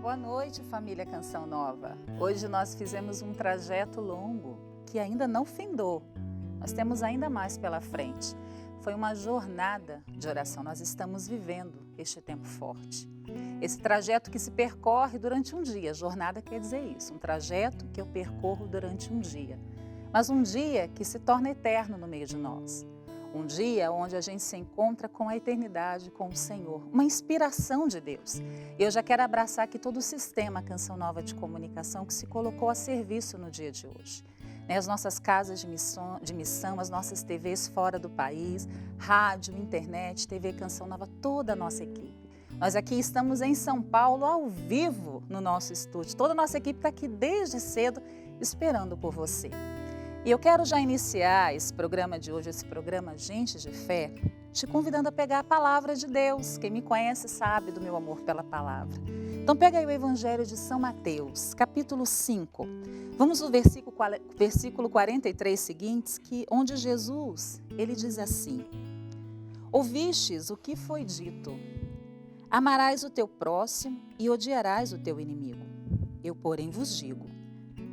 Boa noite, família Canção Nova. Hoje nós fizemos um trajeto longo que ainda não findou. Nós temos ainda mais pela frente. Foi uma jornada de oração. Nós estamos vivendo este tempo forte. Esse trajeto que se percorre durante um dia. Jornada quer dizer isso, um trajeto que eu percorro durante um dia. Mas um dia que se torna eterno no meio de nós. Um dia onde a gente se encontra com a eternidade, com o Senhor. Uma inspiração de Deus. Eu já quero abraçar aqui todo o sistema Canção Nova de Comunicação que se colocou a serviço no dia de hoje. As nossas casas de missão, as nossas TVs fora do país, rádio, internet, TV Canção Nova, toda a nossa equipe. Nós aqui estamos em São Paulo, ao vivo, no nosso estúdio. Toda a nossa equipe está aqui desde cedo, esperando por você. E eu quero já iniciar esse programa de hoje, esse programa Gente de Fé, te convidando a pegar a palavra de Deus. Quem me conhece sabe do meu amor pela palavra. Então pega aí o Evangelho de São Mateus, capítulo 5. Vamos no versículo 43 seguintes, onde Jesus, ele diz assim: Ouvistes o que foi dito, amarás o teu próximo e odiarás o teu inimigo. Eu, porém, vos digo,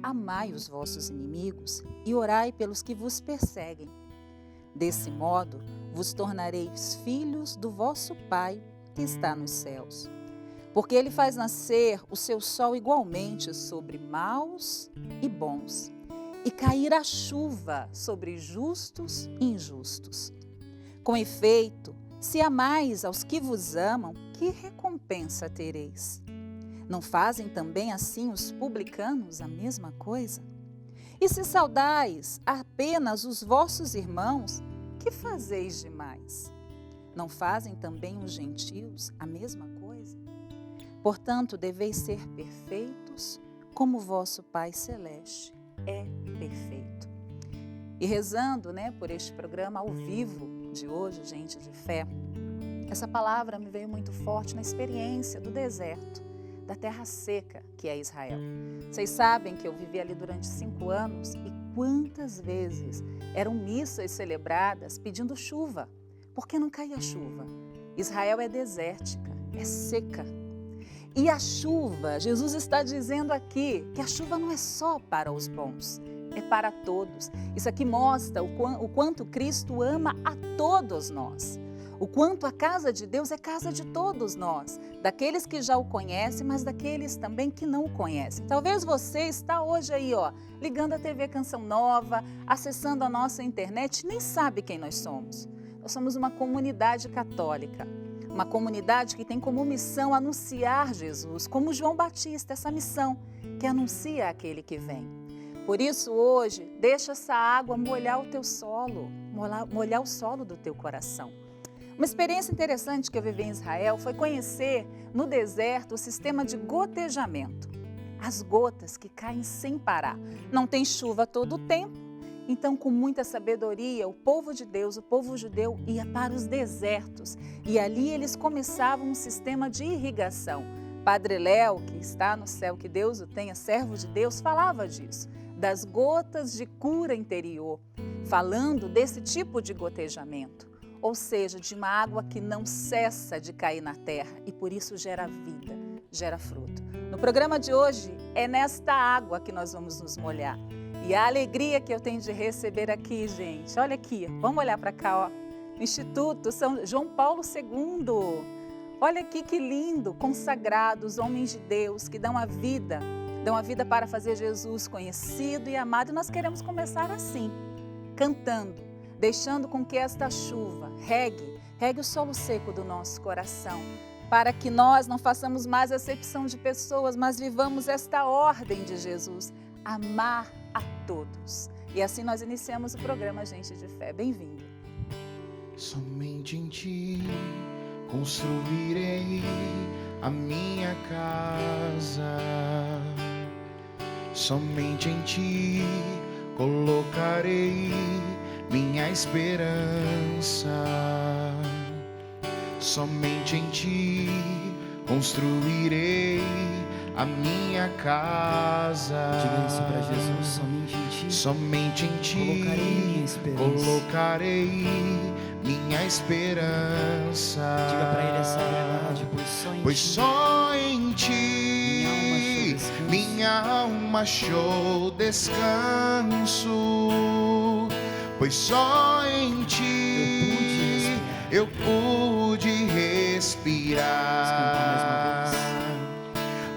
amai os vossos inimigos e orai pelos que vos perseguem. Desse modo, vos tornareis filhos do vosso Pai que está nos céus. Porque ele faz nascer o seu sol igualmente sobre maus e bons, e cair a chuva sobre justos e injustos. Com efeito, se amais aos que vos amam, que recompensa tereis? Não fazem também assim os publicanos a mesma coisa? E se saudais apenas os vossos irmãos, que fazeis demais? Não fazem também os gentios a mesma coisa? Portanto, deveis ser perfeitos, como vosso Pai Celeste é perfeito. E rezando, por este programa ao vivo de hoje, Gente de Fé, essa palavra me veio muito forte na experiência do deserto, da terra seca que é Israel. Vocês sabem que eu vivi ali durante 5 anos e quantas vezes eram missas celebradas pedindo chuva, porque não caía chuva. Israel é desértica, é seca. E a chuva, Jesus está dizendo aqui que a chuva não é só para os bons, é para todos. Isso aqui mostra o quanto Cristo ama a todos nós. O quanto a casa de Deus é casa de todos nós, daqueles que já o conhecem, mas daqueles também que não o conhecem. Talvez você está hoje aí, ligando a TV Canção Nova, acessando a nossa internet, nem sabe quem nós somos. Nós somos uma comunidade católica, uma comunidade que tem como missão anunciar Jesus, como João Batista, essa missão que anuncia aquele que vem. Por isso, hoje, deixa essa água molhar o teu solo, molhar o solo do teu coração. Uma experiência interessante que eu vivi em Israel foi conhecer no deserto o sistema de gotejamento. As gotas que caem sem parar. Não tem chuva todo o tempo, então com muita sabedoria o povo de Deus, o povo judeu ia para os desertos e ali eles começavam um sistema de irrigação. Padre Léo, que está no céu, que Deus o tenha, servo de Deus, falava disso, das gotas de cura interior, falando desse tipo de gotejamento. Ou seja, de uma água que não cessa de cair na terra e por isso gera vida, gera fruto. No programa de hoje é nesta água que nós vamos nos molhar. E a alegria que eu tenho de receber aqui, gente, olha aqui, vamos olhar para cá, Instituto São João Paulo II. Olha aqui que lindo, consagrados, homens de Deus que dão a vida para fazer Jesus conhecido e amado. E nós queremos começar assim, cantando, deixando com que esta chuva regue o solo seco do nosso coração, para que nós não façamos mais acepção de pessoas, mas vivamos esta ordem de Jesus, amar a todos. E assim nós iniciamos o programa Gente de Fé. Bem-vindo. Somente em Ti construirei a minha casa, somente em Ti colocarei minha esperança, somente em Ti construirei a minha casa. Diga isso para Jesus, somente em Ti colocarei minha esperança. Diga para Ele essa verdade, pois só em Ti minha alma achou descanso, pois só em ti eu pude respirar.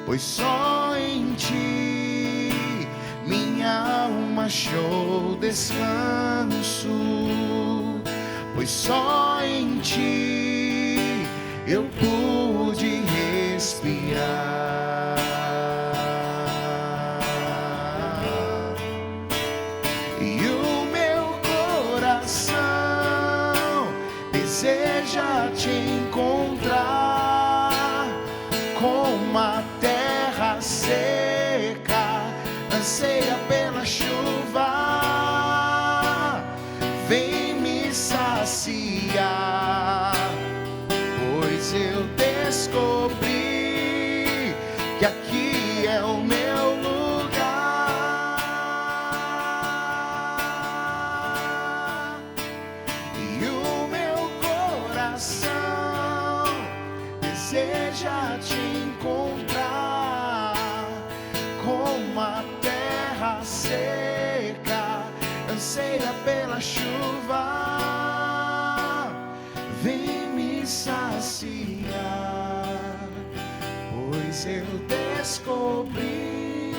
Pois só em ti minha alma achou descanso, pois só em ti eu pude respirar. E o meu coração deseja te encontrar, como a terra seca anseia pela chuva. Vem me saciar, pois eu descobri que aqui é o meu lugar. E o meu coração deseja te encontrar, como a terra seca anseia pela chuva. Vem me saciar, pois eu descobri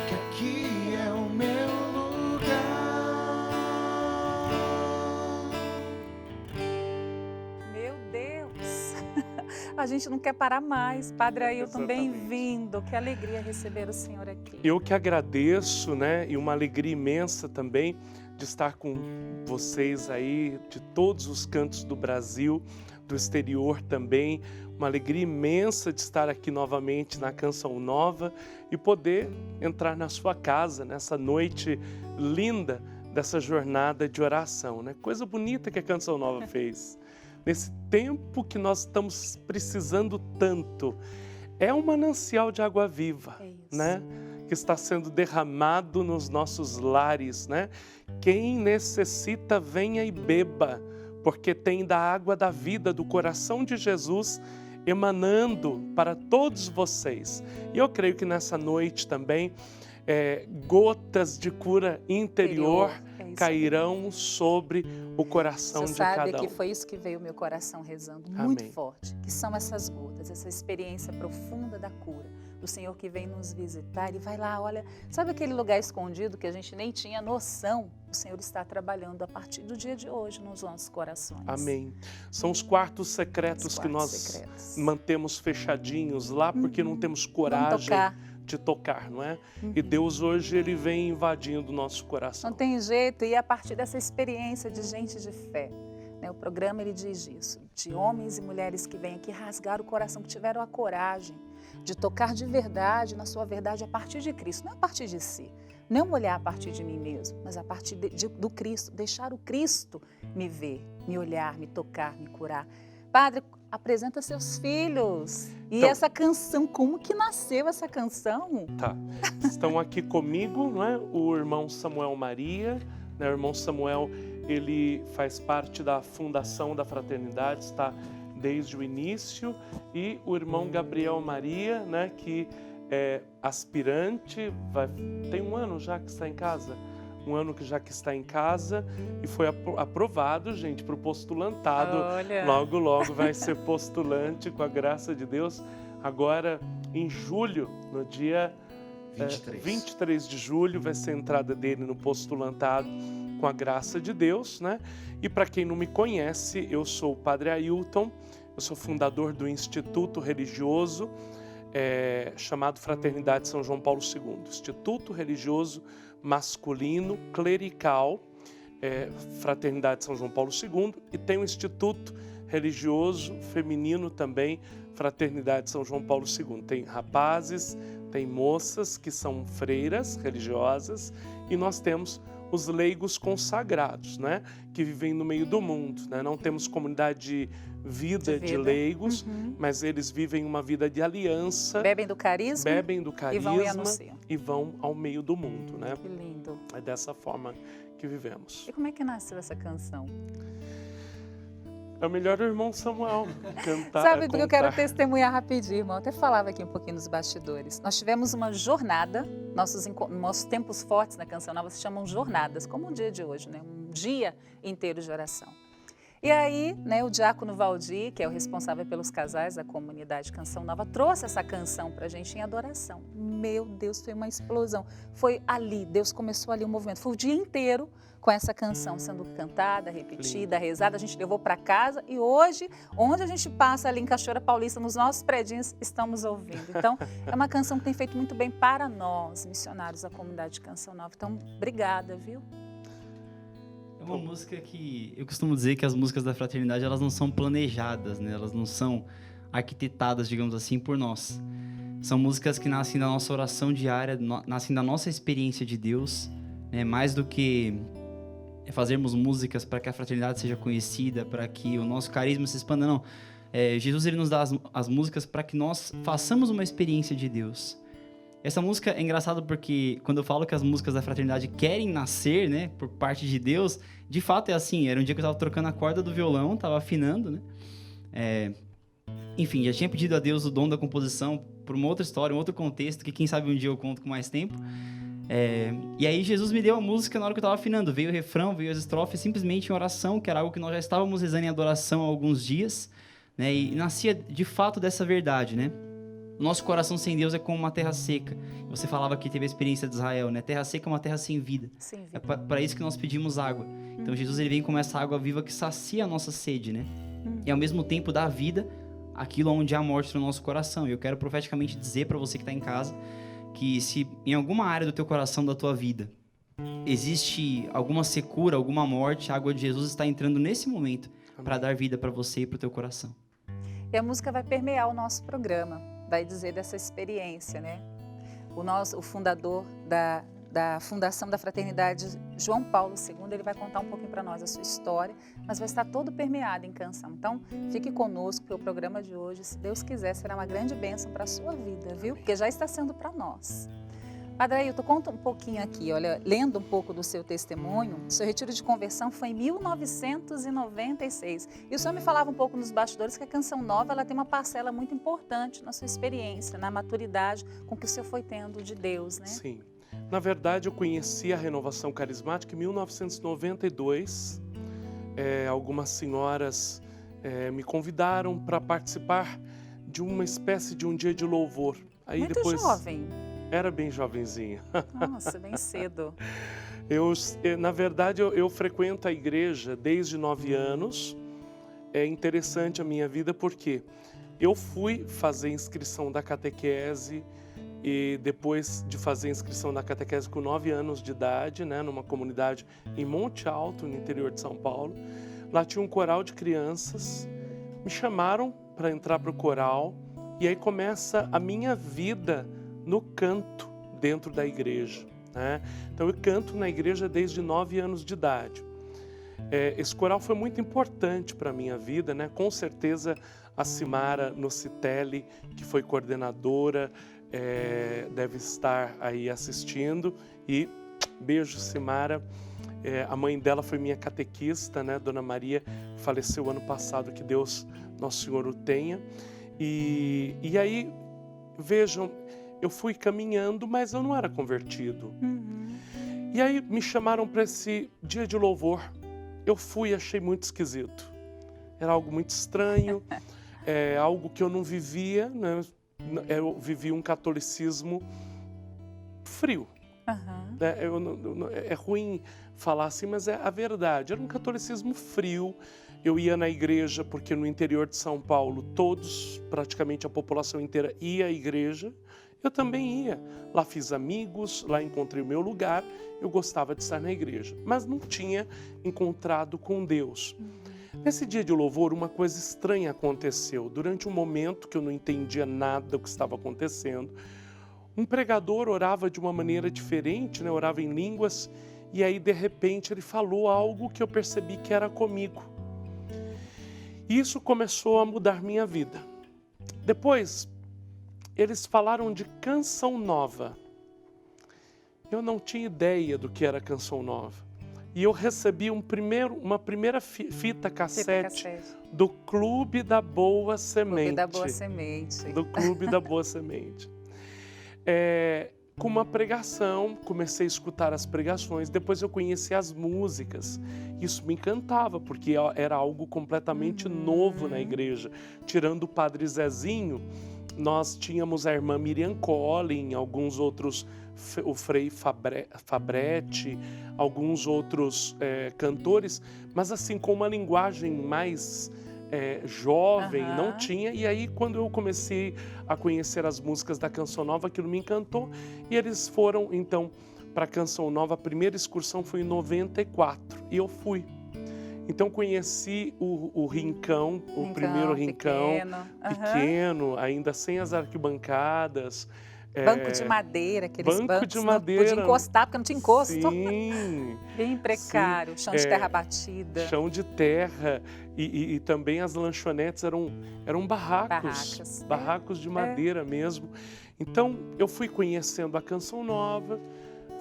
que aqui é o meu lugar. Meu Deus! A gente não quer parar mais. Padre Ailton, bem-vindo. Que alegria receber o senhor aqui. Eu que agradeço, né? E uma alegria imensa também de estar com vocês aí, de todos os cantos do Brasil, do exterior também. Uma alegria imensa de estar aqui novamente na Canção Nova e poder entrar na sua casa nessa noite linda dessa jornada de oração, né? Coisa bonita que a Canção Nova fez. Nesse tempo que nós estamos precisando tanto, é um manancial de água viva, né? Que está sendo derramado nos nossos lares, né? Quem necessita, venha e beba, porque tem da água da vida, do coração de Jesus, emanando para todos vocês. E eu creio que nessa noite também, gotas de cura interior cairão sobre o coração de cada um. Você sabe que foi isso que veio o meu coração rezando muito forte, que são essas gotas, essa experiência profunda da cura, do Senhor que vem nos visitar e vai lá, olha, sabe aquele lugar escondido que a gente nem tinha noção? O Senhor está trabalhando a partir do dia de hoje nos nossos corações. Amém. São os quartos secretos que nós mantemos fechadinhos lá porque não temos coragem de tocar, não é? E Deus hoje, Ele vem invadindo o nosso coração. Não tem jeito, e a partir dessa experiência de gente de fé, né? O programa ele diz isso, de homens e mulheres que vêm aqui rasgar o coração, que tiveram a coragem de tocar de verdade, na sua verdade, a partir de Cristo, não a partir de si. Não olhar a partir de mim mesmo, mas a partir do Cristo, deixar o Cristo me ver, me olhar, me tocar, me curar. Padre, apresenta seus filhos. E então, essa canção, como que nasceu essa canção? Tá, estão aqui comigo, não é? O irmão Samuel Maria, né? O irmão Samuel, ele faz parte da fundação da Fraternidade, está desde o início, e o irmão Gabriel Maria, né? Que é aspirante, tem um ano já que está em casa, que está em casa e foi aprovado, gente, para o postulantado. Olha. Logo, logo vai ser postulante com a graça de Deus. Agora, em julho, no dia 23 de julho, vai ser a entrada dele no postulantado com a graça de Deus, né? E para quem não me conhece, eu sou o Padre Ailton, eu sou fundador do Instituto Religioso chamado Fraternidade São João Paulo II, Instituto Religioso Masculino Clerical, Fraternidade São João Paulo II, e tem um Instituto Religioso Feminino também, Fraternidade São João Paulo II. Tem rapazes, tem moças que são freiras religiosas, e nós temos os leigos consagrados, né, que vivem no meio do mundo, né? Não temos comunidade de vida de leigos, mas eles vivem uma vida de aliança. Bebem do carisma e vão ao meio do mundo, né? Que lindo. É dessa forma que vivemos. E como é que nasceu essa canção? É o melhor irmão Samuel cantar. Sabe, porque eu quero contar. testemunhar rapidinho, irmão. Eu até falava aqui um pouquinho nos bastidores. Nós tivemos uma jornada, nossos tempos fortes na Canção Nova se chamam jornadas, como o dia de hoje, né? Um dia inteiro de oração. E aí, né, o diácono Valdir, que é o responsável pelos casais da comunidade Canção Nova, trouxe essa canção para a gente em adoração. Meu Deus, foi uma explosão. Foi ali, Deus começou ali o movimento. Foi o dia inteiro com essa canção sendo cantada, repetida, rezada. A gente levou para casa e hoje, onde a gente passa ali em Cachoeira Paulista, nos nossos predinhos, estamos ouvindo. Então, é uma canção que tem feito muito bem para nós, missionários da comunidade Canção Nova. Então, obrigada, viu? É uma música que eu costumo dizer que as músicas da fraternidade, elas não são planejadas, né? Elas não são arquitetadas, digamos assim, por nós. São músicas que nascem da nossa oração diária, nascem da nossa experiência de Deus, né? Mais do que fazermos músicas para que a fraternidade seja conhecida, para que o nosso carisma se expanda, não. Jesus, ele nos dá as músicas para que nós façamos uma experiência de Deus. Essa música é engraçada porque quando eu falo que as músicas da fraternidade querem nascer, né, por parte de Deus, de fato é assim. Era um dia que eu estava trocando a corda do violão, estava afinando, né? Enfim, já tinha pedido a Deus o dom da composição por uma outra história, um outro contexto, que quem sabe um dia eu conto com mais tempo. E aí Jesus me deu a música na hora que eu estava afinando. Veio o refrão, veio as estrofes, simplesmente em oração, que era algo que nós já estávamos rezando em adoração há alguns dias, né? E nascia de fato dessa verdade, né? Nosso coração sem Deus é como uma terra seca. Você falava que teve a experiência de Israel, né? Terra seca é uma terra sem vida. Sem vida. É para isso que nós pedimos água. Então Jesus, ele vem como essa água viva que sacia a nossa sede, né? E ao mesmo tempo dá vida àquilo onde há morte no nosso coração. E eu quero profeticamente dizer para você que está em casa que se em alguma área do teu coração, da tua vida, existe alguma secura, alguma morte, a água de Jesus está entrando nesse momento para dar vida para você e para o teu coração. E a música vai permear o nosso programa, vai dizer dessa experiência, né? O fundador da Fundação da Fraternidade, João Paulo II, ele vai contar um pouquinho para nós a sua história, mas vai estar todo permeado em canção. Então, fique conosco, porque o programa de hoje, se Deus quiser, será uma grande bênção para a sua vida, viu? Porque já está sendo para nós. Padre Ailton, conta um pouquinho aqui, olha, lendo um pouco do seu testemunho, seu retiro de conversão foi em 1996. E o senhor me falava um pouco nos bastidores que a Canção Nova, ela tem uma parcela muito importante na sua experiência, na maturidade com que o senhor foi tendo de Deus, né? Sim. Na verdade, eu conheci a Renovação Carismática em 1992. Algumas senhoras me convidaram para participar de uma espécie de um dia de louvor. Aí Muito depois, jovem. Era bem jovenzinha. Nossa, bem cedo. Na verdade, eu frequento a igreja desde 9 anos. É interessante a minha vida porque eu fui fazer inscrição da catequese e depois de fazer inscrição da catequese com 9 anos de idade, né, numa comunidade em Monte Alto, no interior de São Paulo, lá tinha um coral de crianças, me chamaram para entrar para o coral e aí começa a minha vida no canto dentro da igreja, né? Então eu canto na igreja desde 9 anos de idade. Esse coral foi muito importante para a minha vida, né? Com certeza a Simara Nocitelli, que foi coordenadora, deve estar aí assistindo. E beijo, Simara. A mãe dela foi minha catequista, né? Dona Maria, faleceu ano passado, que Deus, Nosso Senhor, o tenha. E aí, vejam, eu fui caminhando, mas eu não era convertido. E aí me chamaram para esse dia de louvor. Eu fui e achei muito esquisito. Era algo muito estranho, algo que eu não vivia, né? Eu vivi um catolicismo frio. É ruim falar assim, mas é a verdade. Era um catolicismo frio. Eu ia na igreja porque no interior de São Paulo, todos, praticamente a população inteira, ia à igreja. Eu também ia. Lá fiz amigos, lá encontrei o meu lugar. Eu gostava de estar na igreja, mas não tinha encontrado com Deus. Nesse dia de louvor, uma coisa estranha aconteceu. Durante um momento que eu não entendia nada do que estava acontecendo, um pregador orava de uma maneira diferente, né? Orava em línguas, e aí, de repente, ele falou algo que eu percebi que era comigo. Isso começou a mudar minha vida. Depois, eles falaram de Canção Nova. Eu não tinha ideia do que era Canção Nova. e eu recebi uma primeira fita cassete do Clube da Boa Semente. Clube da Boa Semente. Do Clube da Boa Semente. Com uma pregação, comecei a escutar as pregações, depois eu conheci as músicas. Isso me encantava, porque era algo completamente novo na igreja. Tirando o Padre Zezinho, nós tínhamos a irmã Miriam Collin, alguns outros, o Frei Fabretti, alguns outros cantores, mas assim, com uma linguagem mais jovem, não tinha. E aí, quando eu comecei a conhecer as músicas da Canção Nova, aquilo me encantou. E eles foram, então, para a Canção Nova. A primeira excursão foi em 94, e eu fui. Então, conheci o Rincão, o primeiro Rincão, pequeno, ainda sem as arquibancadas. Banco de madeira, aqueles bancos de madeira. Não podia encostar, porque não tinha encosto. Sim. Bem precário, chão de terra batida. Chão de terra. E também as lanchonetes eram barracos de madeira mesmo. Então, eu fui conhecendo a Canção Nova,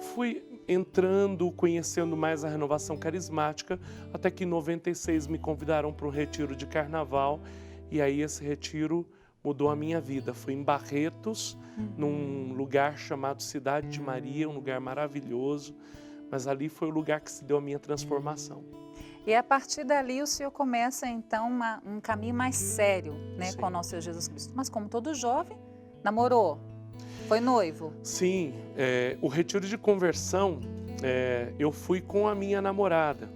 fui entrando, conhecendo mais a Renovação Carismática, até que em 96 me convidaram para um retiro de carnaval, e aí esse retiro mudou a minha vida. Fui em Barretos, num lugar chamado Cidade de Maria, um lugar maravilhoso, mas ali foi o lugar que se deu a minha transformação. E a partir dali o senhor começa então um caminho mais sério, né, com o nosso Senhor Jesus Cristo. Mas como todo jovem, namorou, foi noivo? Sim, o retiro de conversão, eu fui com a minha namorada.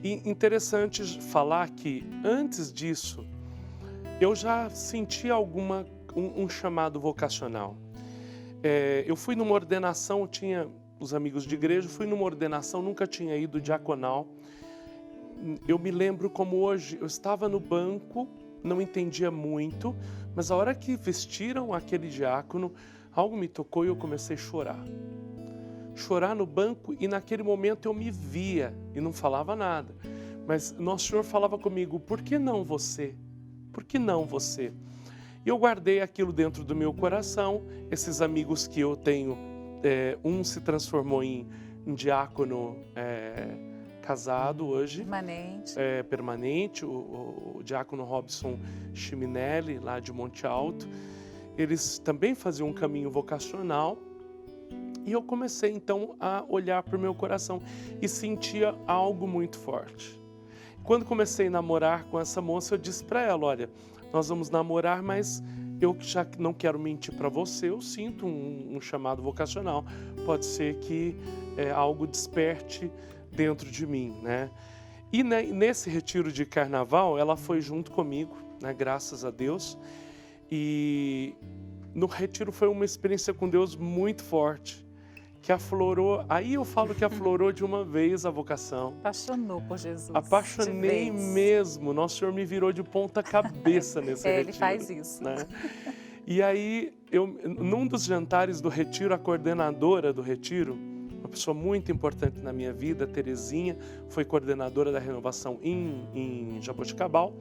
E interessante falar que antes disso, eu já senti um chamado vocacional. Eu fui numa ordenação, eu tinha os amigos de igreja, fui numa ordenação, nunca tinha ido diaconal. Eu me lembro como hoje, eu estava no banco, não entendia muito, mas a hora que vestiram aquele diácono, algo me tocou e eu comecei a chorar. Chorar no banco, e naquele momento eu me via e não falava nada. Mas Nosso Senhor falava comigo: por que não você? Por que não você? E eu guardei aquilo dentro do meu coração. Esses amigos que eu tenho, um se transformou em diácono casado hoje. Permanente. O diácono Robson Chiminelli, lá de Monte Alto. Eles também faziam um caminho vocacional. E eu comecei então a olhar para o meu coração e sentia algo muito forte. Quando comecei a namorar com essa moça, eu disse para ela: olha, nós vamos namorar, mas eu já não quero mentir para você, eu sinto um chamado vocacional. Pode ser que algo desperte dentro de mim, né? E nesse retiro de carnaval, ela foi junto comigo, né, graças a Deus. E no retiro foi uma experiência com Deus muito forte, que aflorou, aí eu falo que aflorou de uma vez a vocação. Apaixonou por Jesus. Apaixonei mesmo. Nosso Senhor me virou de ponta cabeça nesse retiro. Ele faz isso. Né? E aí, num dos jantares do retiro, a coordenadora do retiro, uma pessoa muito importante na minha vida, Terezinha, foi coordenadora da renovação em Jaboticabal.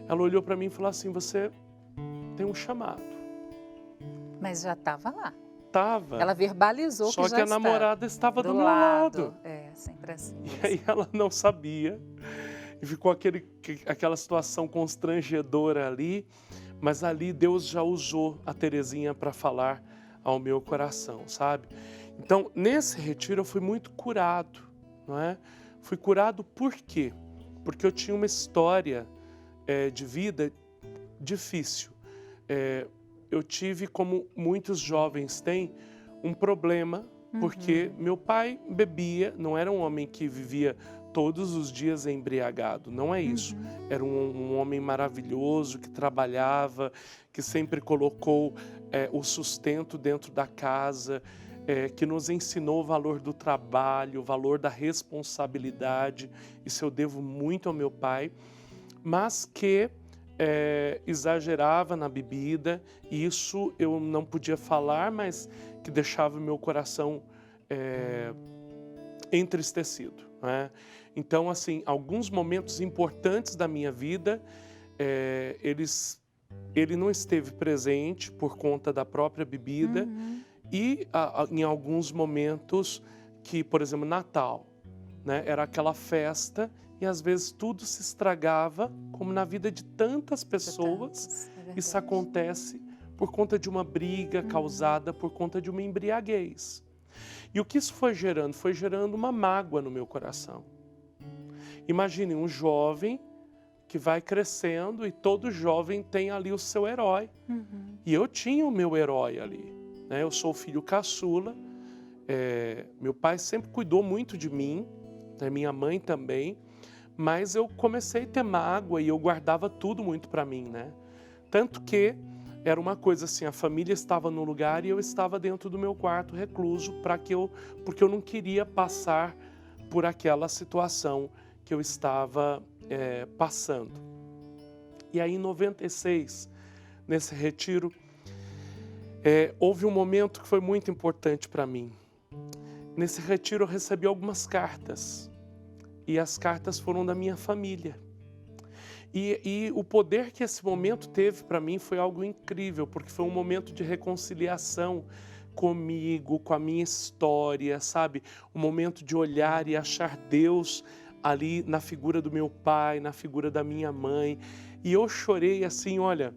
Ela olhou para mim e falou assim: você tem um chamado. Mas já estava lá. Tava. Ela verbalizou que já estava. Só que a namorada estava do meu lado. Sempre assim. E aí ela não sabia. E ficou aquela situação constrangedora ali. Mas ali Deus já usou a Terezinha para falar ao meu coração, sabe? Então, nesse retiro eu fui muito curado, não é? Fui curado por quê? Porque eu tinha uma história de vida difícil. Eu tive, como muitos jovens têm, um problema, porque meu pai bebia, não era um homem que vivia todos os dias embriagado, não é isso. Era um homem maravilhoso, que trabalhava, que sempre colocou o sustento dentro da casa, que nos ensinou o valor do trabalho, o valor da responsabilidade. Isso eu devo muito ao meu pai, mas que exagerava na bebida, e isso eu não podia falar, mas que deixava o meu coração entristecido, né? Então, assim, alguns momentos importantes da minha vida, ele não esteve presente por conta da própria bebida, e em alguns momentos que, por exemplo, Natal, né, era aquela festa e às vezes tudo se estragava, como na vida de tantas pessoas. Isso acontece por conta de uma briga causada por conta de uma embriaguez. E o que isso foi gerando? Foi gerando uma mágoa no meu coração. Imagine um jovem que vai crescendo e todo jovem tem ali o seu herói. E eu tinha o meu herói ali, né? Eu sou o filho caçula, meu pai sempre cuidou muito de mim, né? Minha mãe também, mas eu comecei a ter mágoa e eu guardava tudo muito para mim, né? Tanto que era uma coisa assim, a família estava no lugar e eu estava dentro do meu quarto recluso porque eu não queria passar por aquela situação que eu estava passando. E aí em 96, nesse retiro, houve um momento que foi muito importante para mim. Nesse retiro eu recebi algumas cartas e as cartas foram da minha família. E o poder que esse momento teve para mim foi algo incrível, porque foi um momento de reconciliação comigo, com a minha história, sabe? Um momento de olhar e achar Deus ali na figura do meu pai, na figura da minha mãe. E eu chorei assim, olha,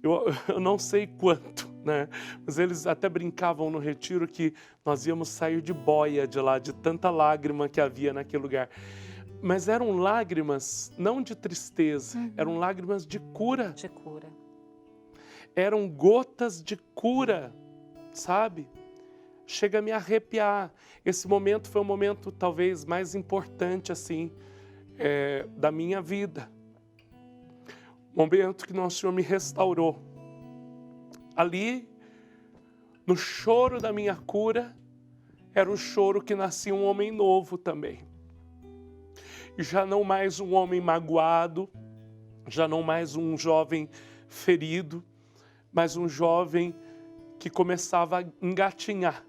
eu não sei quanto, né? Mas eles até brincavam no retiro que nós íamos sair de boia de lá, de tanta lágrima que havia naquele lugar. Mas eram lágrimas não de tristeza, eram lágrimas de cura. De cura. Eram gotas de cura, sabe? Chega a me arrepiar. Esse momento foi o momento talvez mais importante assim da minha vida. Momento que Nosso Senhor me restaurou. Ali, no choro da minha cura, era o choro que nascia um homem novo também. Já não mais um homem magoado, já não mais um jovem ferido, mas um jovem que começava a engatinhar.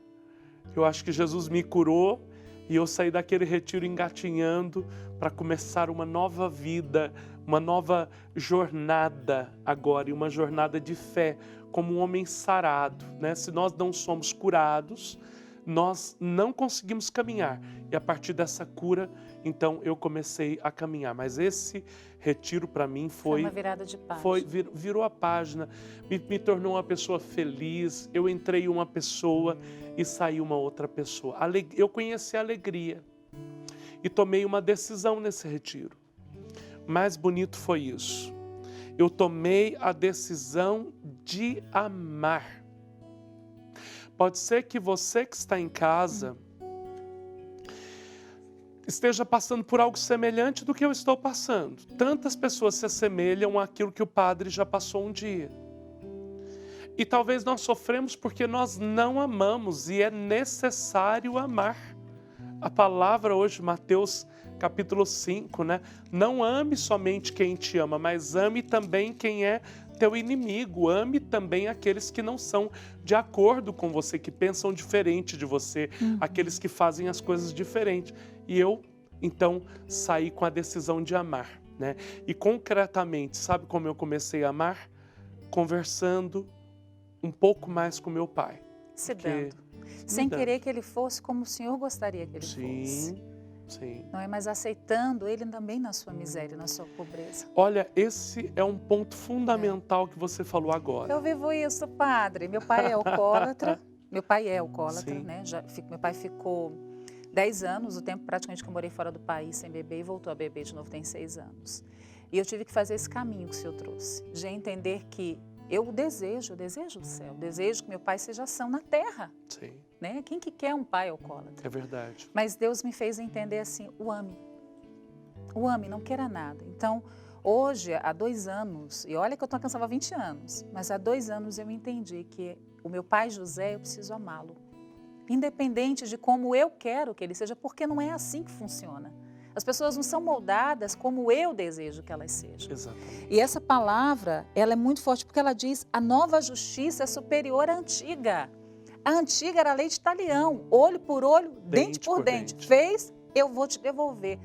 Eu acho que Jesus me curou e eu saí daquele retiro engatinhando para começar uma nova vida, uma nova jornada agora, e uma jornada de fé, como um homem sarado, né? Se nós não somos curados, nós não conseguimos caminhar. E a partir dessa cura, então eu comecei a caminhar. Mas esse retiro para mim foi uma virada de página. Virou a página, me tornou uma pessoa feliz. Eu entrei uma pessoa e saí uma outra pessoa. Eu conheci a alegria e tomei uma decisão nesse retiro. Mais bonito foi isso. Eu tomei a decisão de amar. Pode ser que você que está em casa esteja passando por algo semelhante do que eu estou passando. Tantas pessoas se assemelham àquilo que o padre já passou um dia. E talvez nós sofremos porque nós não amamos e é necessário amar. A palavra hoje, Mateus capítulo 5, né? Não ame somente quem te ama, mas ame também quem é teu inimigo. Ame também aqueles que não são de acordo com você, que pensam diferente de você, aqueles que fazem as coisas diferentes. E eu, então, saí com a decisão de amar, né? E concretamente, sabe como eu comecei a amar? Conversando um pouco mais com meu pai. Se dando. Sem querer que ele fosse como o Senhor gostaria que ele fosse. Sim. Não é mais aceitando ele também na sua miséria, na sua pobreza. Olha, esse é um ponto fundamental que você falou agora. Eu vivo isso, padre. Meu pai é alcoólatra. Meu pai é alcoólatra, Sim. né? Meu pai ficou 10 anos, o tempo praticamente que eu morei fora do país sem beber, e voltou a beber de novo, tem 6 anos. E eu tive que fazer esse caminho que o Senhor trouxe, de entender que eu desejo o céu, desejo que meu pai seja ação na terra. Sim. Né? Quem que quer um pai alcoólatra? É verdade. Mas Deus me fez entender assim, o ame, não queira nada. Então, hoje, há 2 anos, e olha que eu estou cansada há 20 anos, mas há 2 anos eu entendi que o meu pai José, eu preciso amá-lo. Independente de como eu quero que ele seja, porque não é assim que funciona. As pessoas não são moldadas como eu desejo que elas sejam. Exatamente. E essa palavra, ela é muito forte, porque ela diz, a nova justiça é superior à antiga. A antiga era a lei de talião, olho por olho, dente por dente. Fez, eu vou te devolver.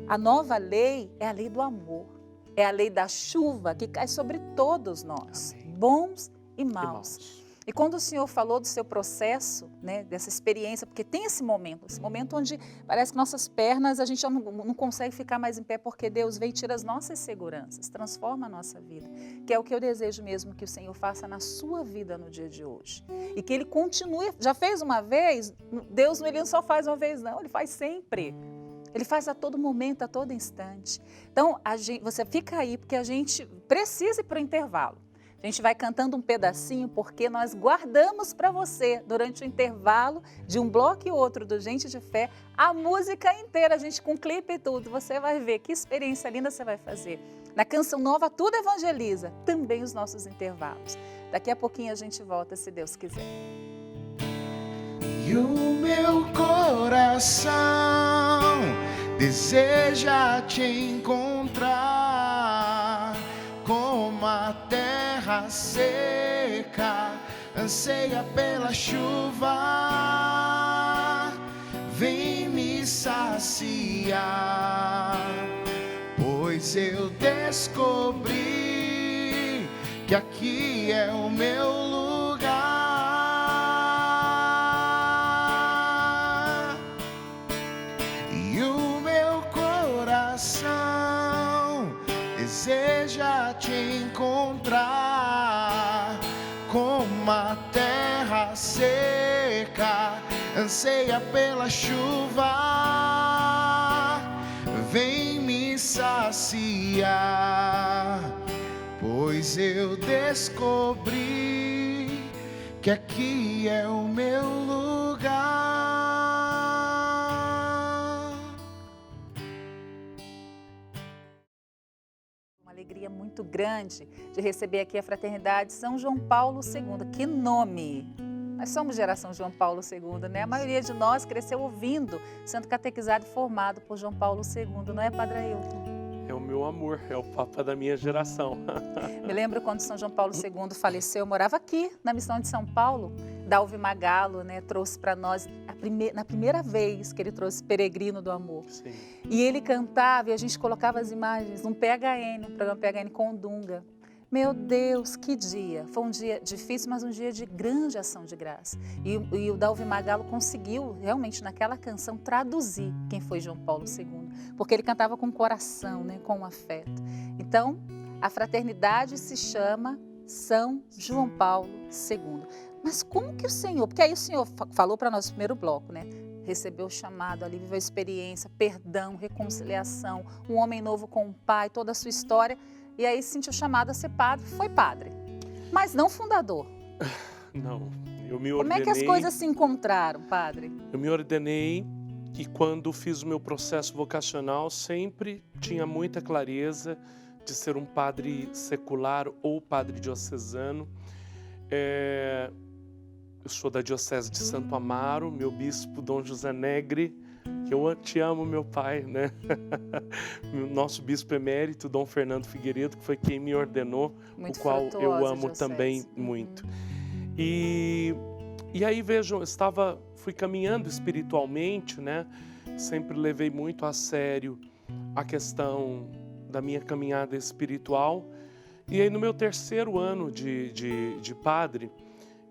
A nova lei é a lei do amor. É a lei da chuva que cai sobre todos nós, Amém. bons e maus. E quando o Senhor falou do seu processo, né, dessa experiência, porque tem esse momento onde parece que nossas pernas, a gente já não consegue ficar mais em pé, porque Deus vem e tira as nossas seguranças, transforma a nossa vida, que é o que eu desejo mesmo que o Senhor faça na sua vida no dia de hoje. E que Ele continue, já fez uma vez, Deus ele não só faz uma vez não, Ele faz sempre. Ele faz a todo momento, a todo instante. Então, você fica aí, porque a gente precisa ir para o intervalo. A gente vai cantando um pedacinho, porque nós guardamos para você, durante o intervalo de um bloco e outro do Gente de Fé, a música inteira, a gente com clipe e tudo. Você vai ver que experiência linda você vai fazer. Na Canção Nova, tudo evangeliza, também os nossos intervalos. Daqui a pouquinho a gente volta, se Deus quiser. E o meu coração deseja te encontrar, como a terra seca anseia pela chuva. Vem me saciar, pois eu descobri que aqui é o meu lugar. E o meu coração deseja te encontrar, como a terra seca anseia pela chuva. Vem me saciar, pois eu descobri que aqui é o meu lugar. Uma alegria muito grande de receber aqui a Fraternidade São João Paulo II. Que nome! Nós somos geração João Paulo II, né? A maioria de nós cresceu ouvindo, sendo catequizado e formado por João Paulo II, não é, Padre Ailton? É o meu amor, é o Papa da minha geração. Me lembro quando São João Paulo II faleceu, eu morava aqui, na missão de São Paulo. Dalvi Magalo, né, trouxe para nós, na primeira vez que ele trouxe Peregrino do Amor. Sim. E ele cantava e a gente colocava as imagens num PHN, um programa PHN com Dunga. Meu Deus, que dia! Foi um dia difícil, mas um dia de grande ação de graça. E o Dalvi Magalo conseguiu, realmente, naquela canção, traduzir quem foi João Paulo II. Porque ele cantava com coração, né, com afeto. Então, a fraternidade se chama São João Paulo II. Mas como que o Senhor... Porque aí o Senhor falou para nós no primeiro bloco, né? Recebeu o chamado ali, viveu a experiência, perdão, reconciliação, um homem novo com o pai, toda a sua história... E aí sentiu chamado a ser padre, foi padre, mas não fundador. Não, eu me ordenei... Como é que as coisas se encontraram, padre? Eu me ordenei e quando fiz o meu processo vocacional sempre tinha muita clareza de ser um padre secular ou padre diocesano. Eu sou da Diocese de Santo Amaro, meu bispo Dom José Negri, que eu te amo, meu pai, né? Nosso bispo emérito, Dom Fernando Figueiredo, que foi quem me ordenou, muito o qual eu amo diocese. também muito. E aí, vejam, fui caminhando espiritualmente, né? Sempre levei muito a sério a questão da minha caminhada espiritual. E aí, no meu terceiro ano de padre,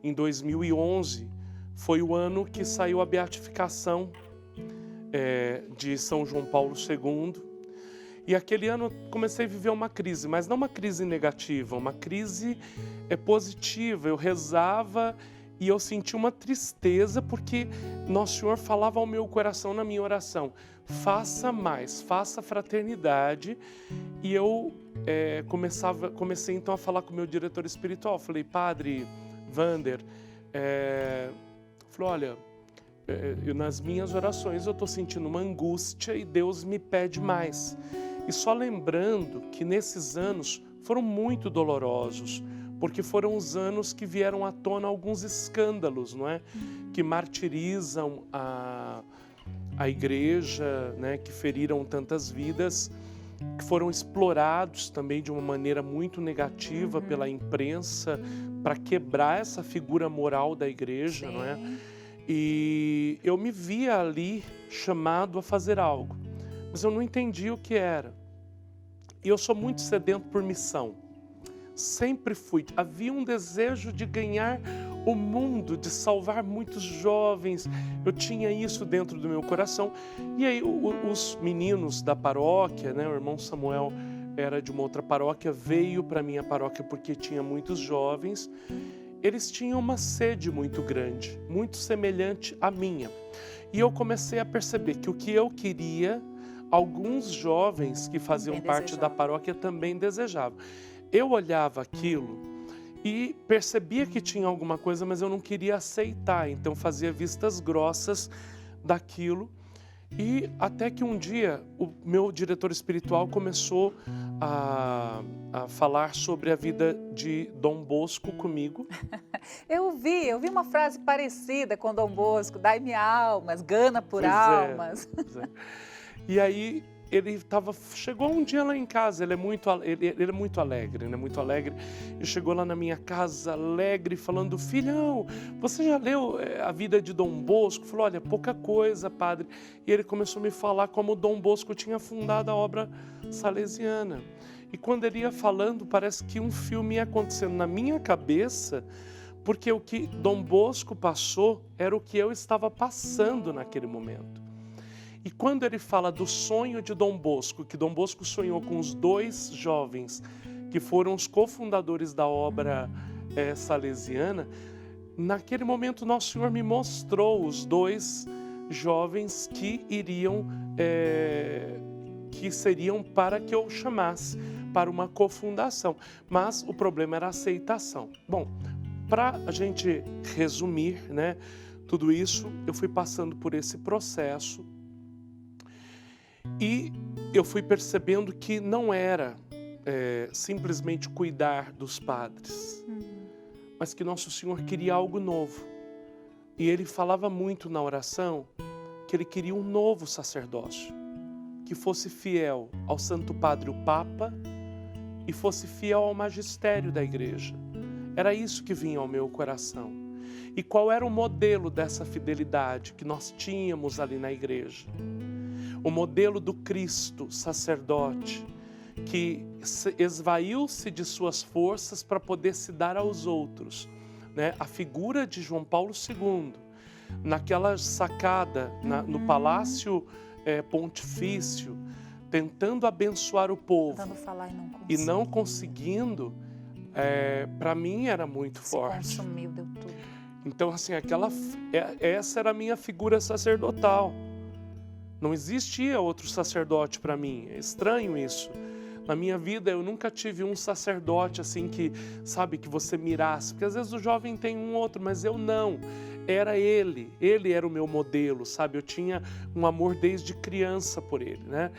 em 2011, foi o ano que saiu a beatificação de São João Paulo II. E aquele ano eu comecei a viver uma crise, mas não uma crise negativa, uma crise positiva. Eu rezava e eu senti uma tristeza porque Nosso Senhor falava ao meu coração na minha oração: faça mais, faça fraternidade. E eu comecei então a falar com o meu diretor espiritual. Falei: Padre Wander, falei, olha, nas minhas orações eu estou sentindo uma angústia e Deus me pede mais. E só lembrando que nesses anos foram muito dolorosos, porque foram os anos que vieram à tona alguns escândalos, não é? Que martirizam a igreja, né? Que feriram tantas vidas, que foram explorados também de uma maneira muito negativa pela imprensa para quebrar essa figura moral da igreja, não é? E eu me via ali chamado a fazer algo, mas eu não entendia o que era. E eu sou muito sedento por missão, sempre fui. Havia um desejo de ganhar o mundo, de salvar muitos jovens. Eu tinha isso dentro do meu coração. E aí os meninos da paróquia, né, o irmão Samuel era de uma outra paróquia, veio para a minha paróquia porque tinha muitos jovens. Eles tinham uma sede muito grande, muito semelhante à minha. E eu comecei a perceber que o que eu queria, alguns jovens que faziam parte da paróquia também desejavam. Eu olhava aquilo e percebia que tinha alguma coisa, mas eu não queria aceitar. Então fazia vistas grossas daquilo. E até que um dia o meu diretor espiritual começou a falar sobre a vida de Dom Bosco comigo. Eu vi uma frase parecida com Dom Bosco, dai-me almas, gana por almas. Pois é. E aí chegou um dia lá em casa, ele é muito alegre, né? Muito alegre. Ele chegou lá na minha casa alegre, falando: filhão, você já leu a vida de Dom Bosco? Falou: olha, pouca coisa, padre. E ele começou a me falar como Dom Bosco tinha fundado a obra salesiana. E quando ele ia falando, parece que um filme ia acontecendo na minha cabeça, porque o que Dom Bosco passou era o que eu estava passando naquele momento. E quando ele fala do sonho de Dom Bosco, que Dom Bosco sonhou com os 2 jovens que foram os cofundadores da obra salesiana, naquele momento Nosso Senhor me mostrou os 2 jovens que seriam para que eu chamasse para uma cofundação. Mas o problema era a aceitação. Bom, para a gente resumir, né, tudo isso, eu fui passando por esse processo. E eu fui percebendo que não era simplesmente cuidar dos padres, mas que Nosso Senhor queria algo novo. E Ele falava muito na oração que Ele queria um novo sacerdócio, que fosse fiel ao Santo Padre, o Papa, e fosse fiel ao magistério da Igreja. Era isso que vinha ao meu coração. E qual era o modelo dessa fidelidade que nós tínhamos ali na igreja? O modelo do Cristo sacerdote, que esvaiu-se de suas forças para poder se dar aos outros, né? A figura de João Paulo II, naquela sacada, no Palácio Pontifício, tentando abençoar o povo, tentando falar e não conseguindo, para mim era muito forte. Se consumiu, deu tudo. Então, assim, essa era a minha figura sacerdotal. Não existia outro sacerdote para mim. É estranho isso. Na minha vida, eu nunca tive um sacerdote assim que, sabe, que você mirasse. Porque às vezes o jovem tem um outro, mas eu não. Era ele. Ele era o meu modelo, sabe? Eu tinha um amor desde criança por ele, né?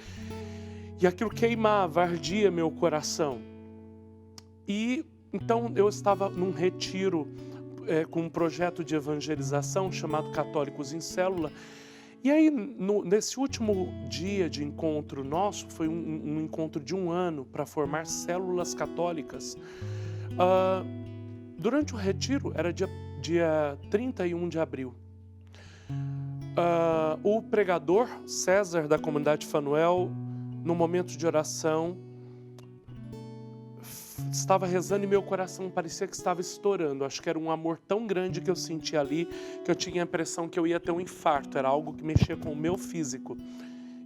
E aquilo queimava, ardia meu coração. E então eu estava num retiro com um projeto de evangelização chamado Católicos em Célula. E aí, nesse último dia de encontro nosso, foi um encontro de 1 ano para formar células católicas. Durante o retiro, era dia 31 de abril. O pregador, César, da comunidade Fanuel, no momento de oração, estava rezando e meu coração parecia que estava estourando. Acho que era um amor tão grande que eu sentia ali, que eu tinha a impressão que eu ia ter um infarto. Era algo que mexia com o meu físico.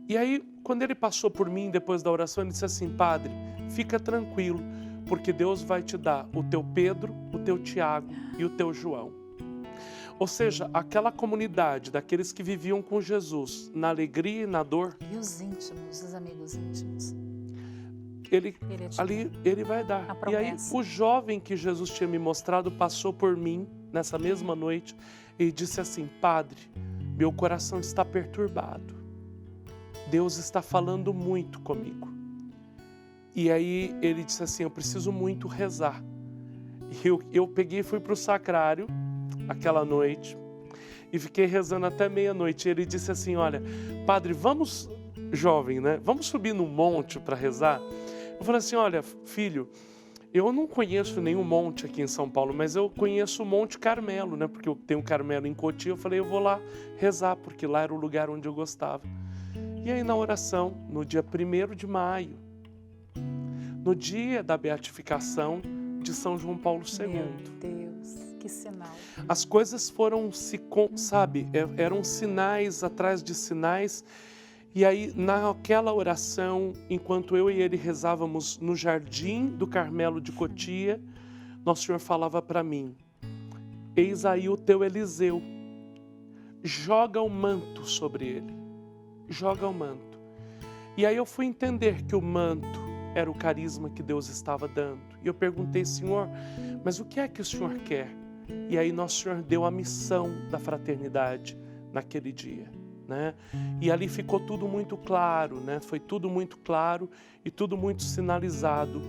E aí, quando ele passou por mim depois da oração, ele disse assim: padre, fica tranquilo, porque Deus vai te dar o teu Pedro, o teu Tiago e o teu João. Ou seja, aquela comunidade daqueles que viviam com Jesus, na alegria e na dor. E os íntimos, os amigos íntimos. Ele vai dar. E aí o jovem que Jesus tinha me mostrado passou por mim nessa mesma noite e disse assim: padre, meu coração está perturbado. Deus está falando muito comigo. E aí ele disse assim: eu preciso muito rezar. E eu peguei e fui para o sacrário aquela noite e fiquei rezando até meia-noite. Ele disse assim: olha, padre, vamos, jovem, né? Vamos subir num monte para rezar? Eu falei assim: olha, filho, eu não conheço nenhum monte aqui em São Paulo, mas eu conheço o Monte Carmelo, né? Porque eu tenho Carmelo em Cotia. Eu falei: eu vou lá rezar, porque lá era o lugar onde eu gostava. E aí na oração, no dia 1º de maio, no dia da beatificação de São João Paulo II. Meu Deus, que sinal. As coisas foram eram sinais atrás de sinais. E aí, naquela oração, enquanto eu e ele rezávamos no Jardim do Carmelo de Cotia, Nosso Senhor falava para mim: eis aí o teu Eliseu, joga o manto sobre ele, joga o manto. E aí eu fui entender que o manto era o carisma que Deus estava dando. E eu perguntei: Senhor, mas o que é que o Senhor quer? E aí Nosso Senhor deu a missão da fraternidade naquele dia, né? E ali ficou tudo muito claro, né? Foi tudo muito claro e tudo muito sinalizado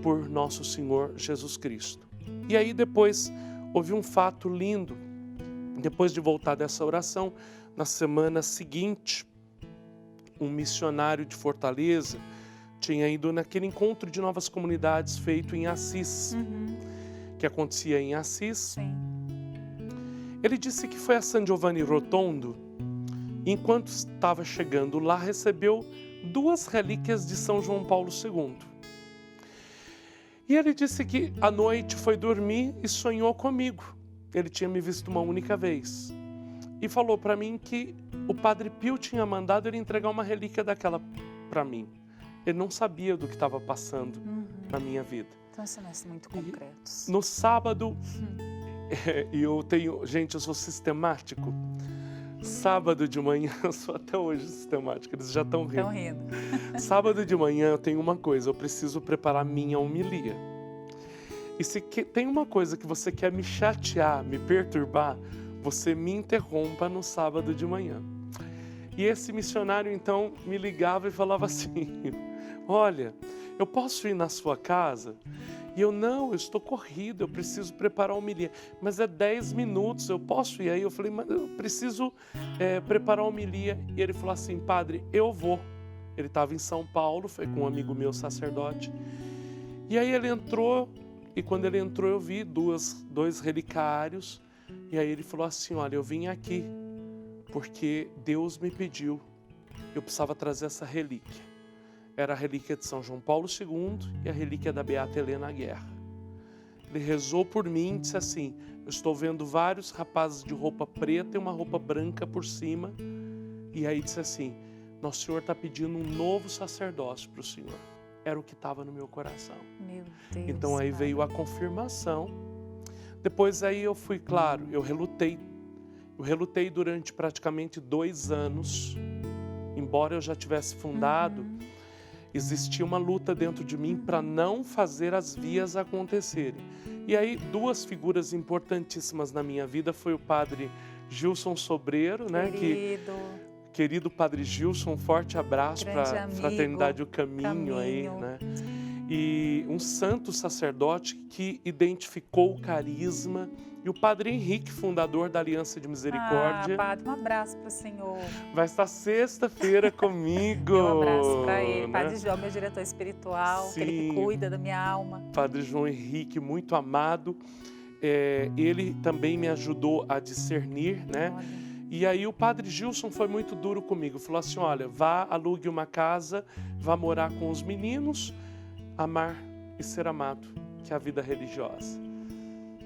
por Nosso Senhor Jesus Cristo. E aí depois houve um fato lindo. Depois de voltar dessa oração, na semana seguinte, um missionário de Fortaleza tinha ido naquele encontro de novas comunidades feito em Assis, que acontecia em Assis. Sim. Ele disse que foi a San Giovanni Rotondo, e enquanto estava chegando lá, recebeu 2 relíquias de São João Paulo II. E ele disse que à noite foi dormir e sonhou comigo. Ele tinha me visto uma única vez. E falou para mim que o Padre Pio tinha mandado ele entregar uma relíquia daquela para mim. Ele não sabia do que estava passando na minha vida. Então, sinais muito concretos. No sábado, e eu sou sistemático. Sábado de manhã, eu sou até hoje sistemático, eles já estão rindo. Estão rindo. Sábado de manhã eu tenho uma coisa, eu preciso preparar minha homilia. E se tem uma coisa que você quer me chatear, me perturbar, você me interrompa no sábado de manhã. E esse missionário então me ligava e falava assim: olha, eu posso ir na sua casa? E eu estou corrido, eu preciso preparar a homilia. Mas é 10 minutos, eu posso ir aí? Eu falei: mas eu preciso preparar a homilia. E ele falou assim: padre, eu vou. Ele estava em São Paulo, foi com um amigo meu sacerdote. E aí ele entrou, e quando ele entrou eu vi 2 relicários. E aí ele falou assim: olha, eu vim aqui porque Deus me pediu, eu precisava trazer essa relíquia. Era a relíquia de São João Paulo II e a relíquia da Beata Helena Guerra. Ele rezou por mim e disse assim: eu estou vendo vários rapazes de roupa preta e uma roupa branca por cima. E aí disse assim: Nosso Senhor está pedindo um novo sacerdócio para o Senhor. Era o que estava no meu coração. Meu Deus. Então aí veio a confirmação. Depois aí eu fui, claro, eu relutei. Eu relutei durante praticamente 2 anos. Embora eu já tivesse fundado, existia uma luta dentro de mim para não fazer as vias acontecerem. E aí 2 figuras importantíssimas na minha vida foi o padre Gilson Sobreiro, né? Querido padre Gilson, um forte abraço para a Fraternidade O Caminho aí, né? E um santo sacerdote que identificou o carisma. E o Padre Henrique, fundador da Aliança de Misericórdia. Padre, um abraço para o senhor. Vai estar sexta-feira comigo. Um abraço para ele. Né? Padre João, meu diretor espiritual, Sim. aquele que cuida da minha alma. Padre João Henrique, muito amado. Ele também me ajudou a discernir, né? Olha. E aí o Padre Gilson foi muito duro comigo. Falou assim: olha, vá, alugue uma casa, vá morar com os meninos, amar e ser amado, que é a vida religiosa.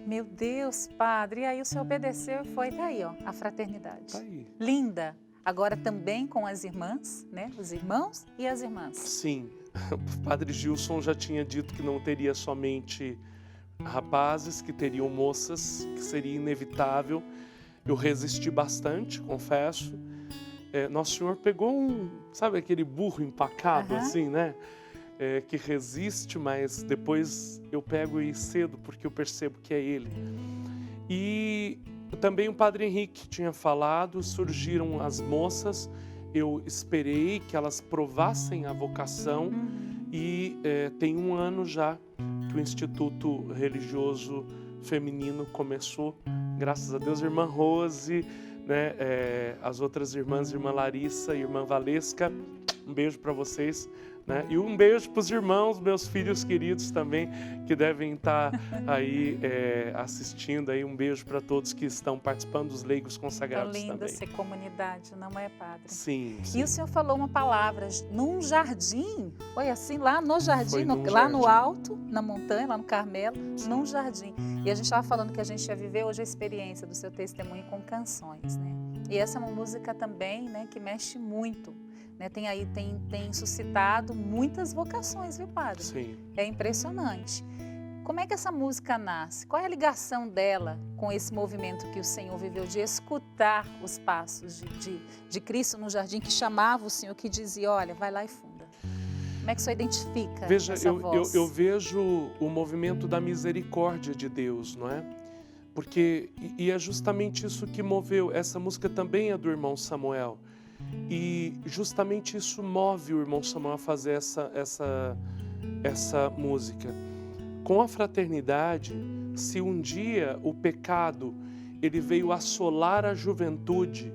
Meu Deus, padre. E aí o senhor obedeceu e foi daí, ó, a fraternidade. Tá aí. Linda. Agora também com as irmãs, né? Os irmãos e as irmãs. Sim. O Padre Gilson já tinha dito que não teria somente rapazes, que teriam moças, que seria inevitável. Eu resisti bastante, confesso. Nosso Senhor pegou sabe aquele burro empacado, assim, né? Que resiste, mas depois eu pego e cedo, porque eu percebo que é ele. E também o Padre Henrique tinha falado, surgiram as moças, eu esperei que elas provassem a vocação e tem 1 ano já que o Instituto Religioso Feminino começou, graças a Deus, irmã Rose, né, as outras irmãs, irmã Larissa e irmã Valesca, um beijo para vocês. né? E um beijo para os irmãos, meus filhos queridos também, que devem estar aí assistindo. Aí um beijo para todos que estão participando, dos leigos consagrados também. Tão linda também. ser comunidade, não é, padre? Sim, E sim. o senhor falou uma palavra, num jardim, foi assim, lá no jardim, Foi num lá no jardim. alto, na montanha, lá no Carmelo, num jardim. E a gente estava falando que a gente ia viver hoje a experiência do seu testemunho com canções, né? E essa é uma música também, né, que mexe muito, né? Tem suscitado muitas vocações, viu, padre? Sim. É impressionante. Como é que essa música nasce? Qual é a ligação dela com esse movimento que o Senhor viveu de escutar os passos de Cristo no jardim, que chamava o Senhor, que dizia, olha, vai lá e funda. Como é que o senhor identifica Veja, essa voz? eu vejo o movimento da misericórdia de Deus, não é? Porque, e é justamente isso que moveu, essa música também é do irmão Samuel, e justamente isso move o irmão Samuel a fazer essa música. Com a fraternidade, se um dia o pecado ele veio assolar a juventude,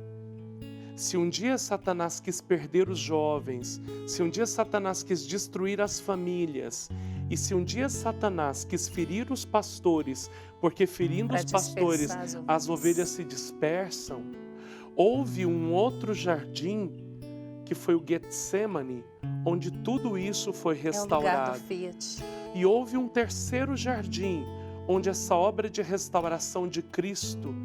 se um dia Satanás quis perder os jovens, se um dia Satanás quis destruir as famílias, e se um dia Satanás quis ferir os pastores, porque ferindo Pra os pastores dispersar as ovelhas se dispersam, houve um outro jardim, que foi o Getsemane, onde tudo isso foi É o lugar restaurado. do Fiat. E houve um terceiro jardim, onde essa obra de restauração de Cristo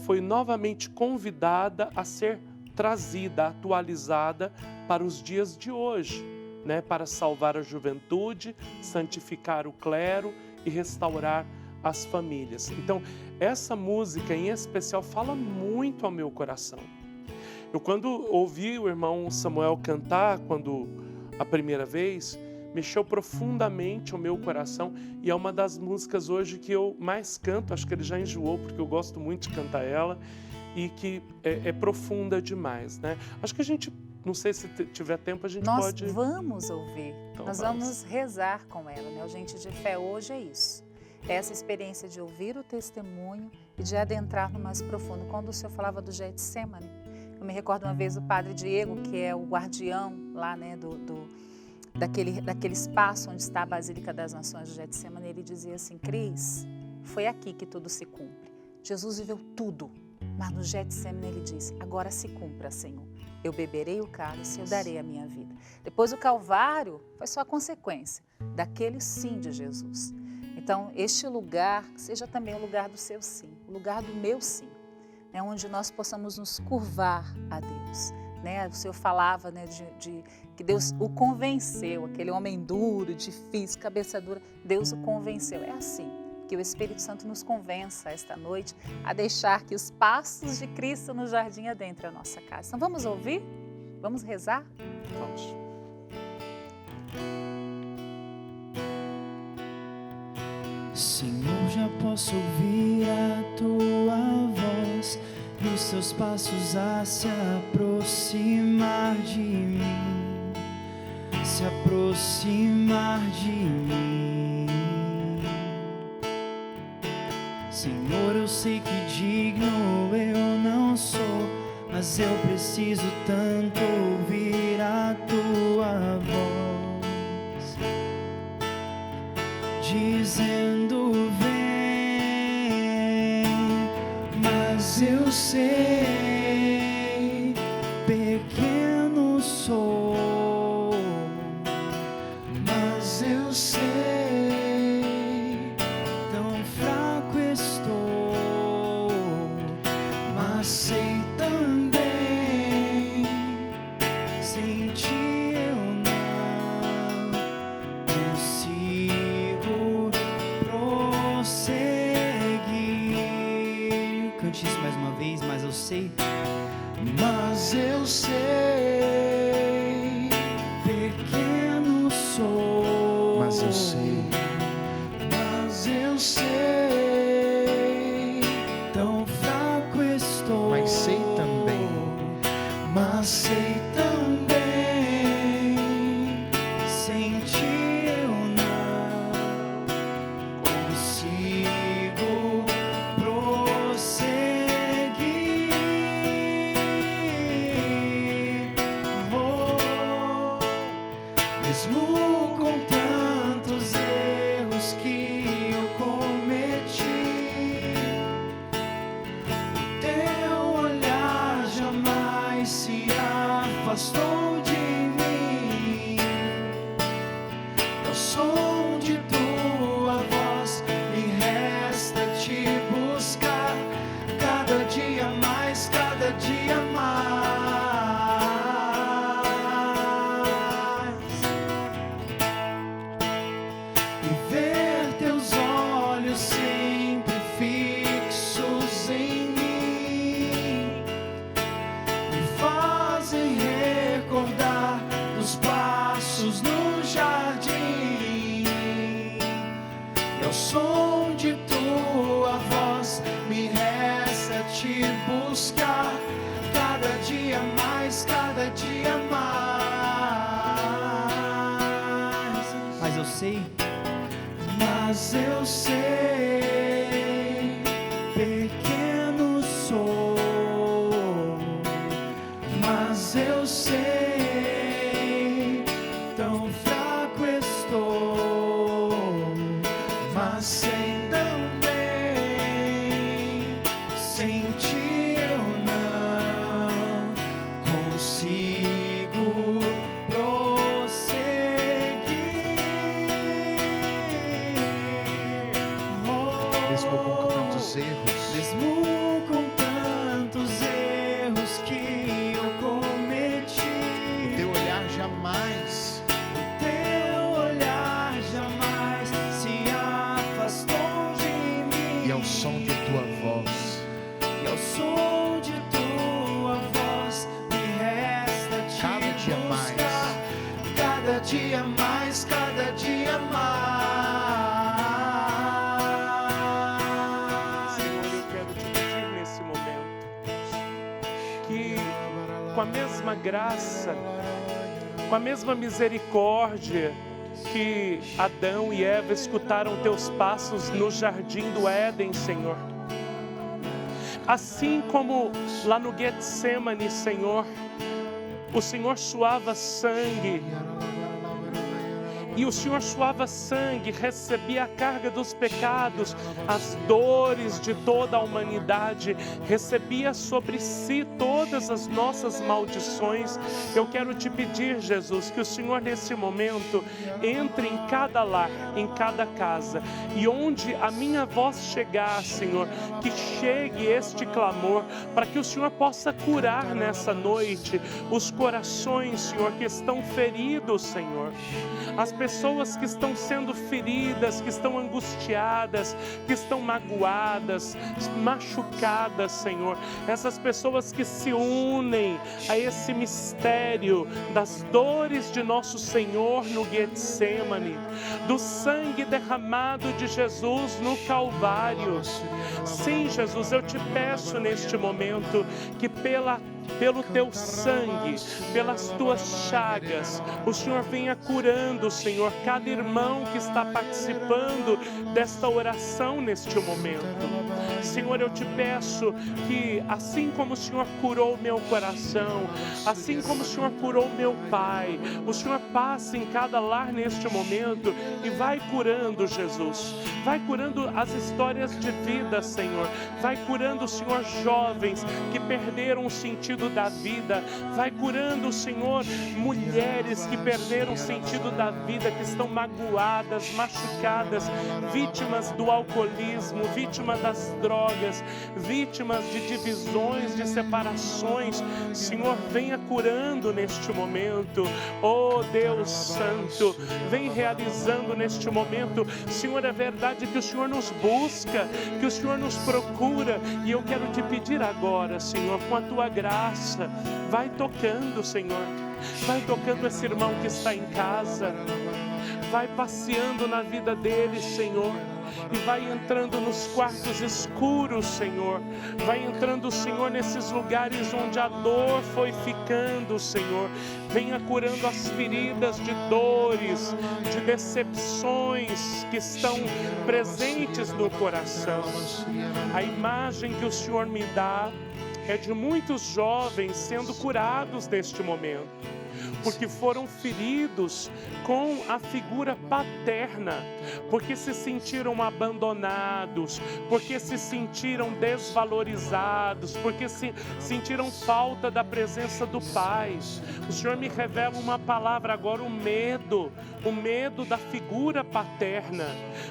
foi novamente convidada a ser trazida, atualizada para os dias de hoje, né? Para salvar a juventude, santificar o clero e restaurar as famílias. Então, essa música em especial fala muito ao meu coração. Eu, quando ouvi o irmão Samuel cantar, a primeira vez, mexeu profundamente o meu coração, e é uma das músicas hoje que eu mais canto. Acho que ele já enjoou, porque eu gosto muito de cantar ela, e que é profunda demais, né? Acho que a gente, não sei se tiver tempo, a gente Nós pode... vamos ouvir, Então, nós vamos rezar com ela, né? O Gente de Fé hoje é isso. É essa experiência de ouvir o testemunho e de adentrar no mais profundo. Quando o senhor falava do Getsemane, eu me recordo uma vez o padre Diego, que é o guardião lá, né, daquele espaço onde está a Basílica das Nações de Getsemane, ele dizia assim, Cris, foi aqui que tudo se cumpre. Jesus viveu tudo, mas no Getsemane ele disse, agora se cumpra, Senhor. Eu beberei o cálice, eu darei a minha vida. Depois o Calvário foi só a consequência daquele sim de Jesus. Então, este lugar seja também o lugar do seu sim, o lugar do meu sim, né, onde nós possamos nos curvar a Deus. Né? O Senhor falava, né, de que Deus o convenceu, aquele homem duro, difícil, cabeça dura, Deus o convenceu. É assim que o Espírito Santo nos convença esta noite a deixar que os passos de Cristo no jardim adentrem a nossa casa. Então vamos ouvir? Vamos rezar? Vamos. Senhor, já posso ouvir a tua voz e os teus passos a se aproximar de mim, se aproximar de mim. Senhor, eu sei que digno eu não sou, mas eu preciso tanto ouvir a tua voz, dizendo vem, mas eu sei, pequeno sou, mas eu sei, tão fraco estou, mas sei também, sem ti eu não consigo prosseguir. Cante isso mais uma vez, mas eu sei. Mas eu sei, Pequeno sou, mas eu sei, mas eu sei, tão fraco estou, mas sei também, mas sei também, sem ti eu não consigo prosseguir. mas eu sei, pequeno sou, mas eu sei, tão fraco estou, mas sei também, sem ti eu não consigo Mesmo com tantos erros, mesmo com tantos erros que eu cometi, o teu olhar jamais, o teu olhar jamais se afastou de mim. e ao som de tua voz, E ao som de tua voz me resta te cada dia mais, buscar. Cada dia mais, cada dia mais. Senhor, eu quero te pedir nesse momento que, com a mesma graça, com a mesma misericórdia que Adão e Eva escutaram teus passos no jardim do Éden, Senhor, assim como lá no Getsemane, Senhor, o Senhor suava sangue, e o Senhor suava sangue, recebia a carga dos pecados, as dores de toda a humanidade, recebia sobre si todas as nossas maldições. Eu quero te pedir, Jesus, que o Senhor nesse momento entre em cada lar, em cada casa, e onde a minha voz chegar, Senhor, que chegue este clamor, para que o Senhor possa curar nessa noite os corações, Senhor, que estão feridos, Senhor. As pessoas que estão sendo feridas, que estão angustiadas, que estão magoadas, machucadas, Senhor. Essas pessoas que se unem a esse mistério das dores de nosso Senhor no Getsemane, do sangue derramado de Jesus no Calvário. Sim, Jesus, eu te peço neste momento que pelo teu sangue, pelas tuas chagas, o Senhor venha curando, Senhor, cada irmão que está participando desta oração neste momento. Senhor, eu te peço que, assim como o Senhor curou meu coração, assim como o Senhor curou meu pai, o Senhor passe em cada lar neste momento e vai curando, Jesus. Vai curando as histórias de vida, Senhor. Vai curando, Senhor, jovens que perderam o sentido da vida. Vai curando, Senhor, mulheres que perderam o sentido da vida, que estão magoadas, machucadas, vítimas do alcoolismo, vítimas das drogas, vítimas de divisões, de separações. Senhor, venha curando neste momento. Oh, Deus Santo, vem realizando neste momento. Senhor, é verdade que o Senhor nos busca, que o Senhor nos procura, e eu quero te pedir agora, Senhor, com a tua graça, vai tocando, Senhor, vai tocando esse irmão que está em casa, vai passeando na vida dele, Senhor, e vai entrando nos quartos escuros, Senhor. Vai entrando, Senhor, nesses lugares onde a dor foi ficando, Senhor. Venha curando as feridas de dores, de decepções que estão presentes no coração. A imagem que o Senhor me dá é de muitos jovens sendo curados neste momento, porque foram feridos com a figura paterna, porque se sentiram abandonados, porque se sentiram desvalorizados, porque se sentiram falta da presença do Pai. O Senhor me revela uma palavra agora, o medo da figura paterna.